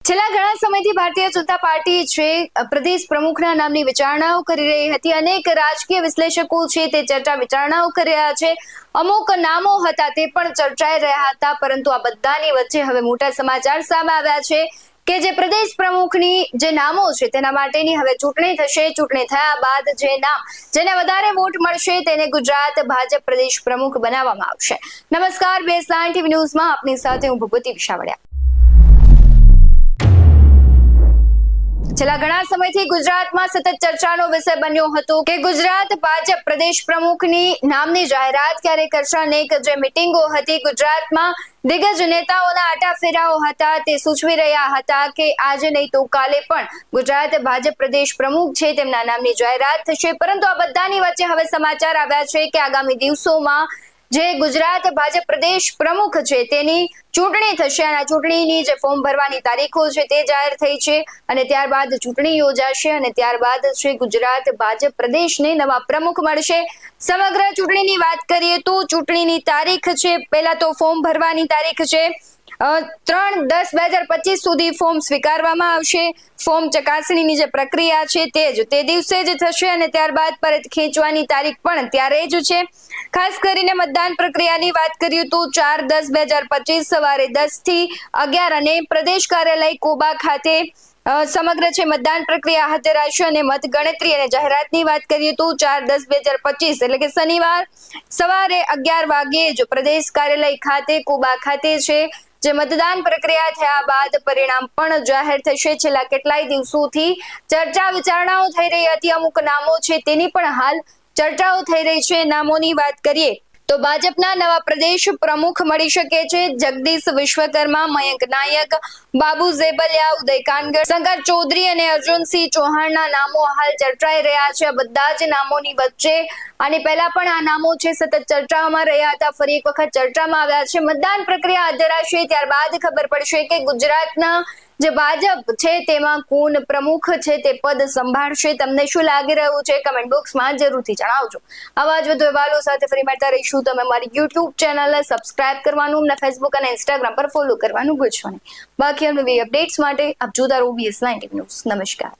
છેલ્લા ઘણા સમયથી ભારતીય જનતા પાર્ટી છે પ્રદેશ પ્રમુખના નામની વિચારણાઓ કરી રહી હતી। અનેક રાજકીય વિશ્લેષકો છે તે ચર્ચા વિચારણાઓ કરી રહ્યા છે। અમુક નામો હતા તે પણ ચર્ચાઈ રહ્યા હતા, પરંતુ આ બધાની વચ્ચે હવે મોટા સમાચાર સામે આવ્યા છે કે જે પ્રદેશ પ્રમુખની જે નામો છે તેના માટેની હવે ચૂંટણી થશે। ચૂંટણી થયા બાદ જે નામ જેને વધારે વોટ મળશે તેને ગુજરાત ભાજપ પ્રદેશ પ્રમુખ બનાવવામાં આવશે। નમસ્કાર, બેઝલાઇન ટીવી ન્યૂઝમાં આપની સાથે હું ભૂપતિ વિશાવડિયા। છેલ્લા ઘણા સમયથી ગુજરાતમાં સતત ચર્ચાનો વિષય બન્યો હતો કે ગુજરાત ભાજપ પ્રદેશ પ્રમુખની નામની જાહેરાત ક્યારે કરશે। અનેક જે મીટિંગો હતી ગુજરાતમાં દિગ્ગજ નેતાઓના આટાફેરાઓ હતા તે સૂચવી રહ્યા હતા કે આજે નહીં તો કાલે પણ ગુજરાત ભાજપ પ્રદેશ પ્રમુખ છે તેમના નામની જાહેરાત થશે। પરંતુ આ બધાની વચ્ચે હવે સમાચાર આવ્યા છે કે આગામી દિવસોમાં જે ગુજરાત ભાજપ પ્રદેશ પ્રમુખ છે તેની ચૂંટણી થશે અને ચૂંટણીની જે ફોર્મ ભરવાની તારીખો છે તે જાહેર થઈ છે અને ત્યારબાદ ચૂંટણી યોજાશે અને ત્યારબાદ શ્રી ગુજરાત ભાજપ પ્રદેશને નવા પ્રમુખ મળશે। સમગ્ર ચૂંટણીની વાત કરીએ તો ચૂંટણીની તારીખ છે, પહેલા તો ફોર્મ ભરવાની તારીખ છે 3/10/2025 સુધી ફોર્મ સ્વીકારવામાં આવશે। ફોર્મ ચકાસણીની જે પ્રક્રિયા છે તે દિવસે જ થશે અને ત્યારબાદ પરત ખેંચવાની તારીખ પણ ત્યારે જ છે। ખાસ કરીને મતદાન પ્રક્રિયાની વાત કરીએ તો 4/10/2025 સવારે 10 થી 11 અને પ્રદેશ કાર્યાલય કોબા ખાતે સમગ્ર છે મતદાન પ્રક્રિયા હાથ ધરાશે અને મતગણતરી અને જાહેરાતની વાત કરીએ તો 4/10/2025 એટલે કે શનિવાર સવારે 11 વાગ્યે જો પ્રદેશ કાર્યાલય ખાતે કોબા ખાતે છે જે મતદાન પ્રક્રિયા થયા બાદ પરિણામ પણ જાહેર થશે। છેલ્લા કેટલાય દિવસોથી ચર્ચા વિચારણાઓ થઈ રહી હતી, અમુક નામો છે તેની પણ હાલ ચર્ચાઓ થઈ રહી છે। નામોની વાત કરીએ તો ભાજપના નવા પ્રદેશ પ્રમુખ મળી શકે છે। જગદીશ વિશ્વકર્મા, મયંક નાયક, બાબુ ઝેબલિયા, ઉદય કાનગડ, શંકર ચૌધરી અને અર્જુનસિંહ ચૌહાણના નામો હાલ ચર્ચાઈ રહ્યા છે। આ બધા જ નામોની વચ્ચે અને પહેલા પણ આ નામો છે સતત ચર્ચામાં રહ્યા હતા, ફરી એક વખત ચર્ચામાં આવ્યા છે। મતદાન પ્રક્રિયા હાથ ધરાશે ત્યારબાદ ખબર પડશે કે ગુજરાતના જે ભાજપ છે તેમાં કોણ પ્રમુખ છે તે પદ સંભાળશે। તમને શું લાગી રહ્યું છે કમેન્ટ બોક્સમાં જરૂરથી જણાવજો। આવા જ વધુ અહેવાલો સાથે ફરી મળતા રહીશું। તમે મારી યુટ્યુબ ચેનલને સબસ્ક્રાઇબ કરવાનું અને ફેસબુક અને ઇન્સ્ટાગ્રામ પર ફોલો કરવાનું ભૂલશો નહીં। બાકી નવી અપડેટ્સ માટે આપ જોતા રહો BS9 ટીવી ન્યૂઝ। નમસ્કાર।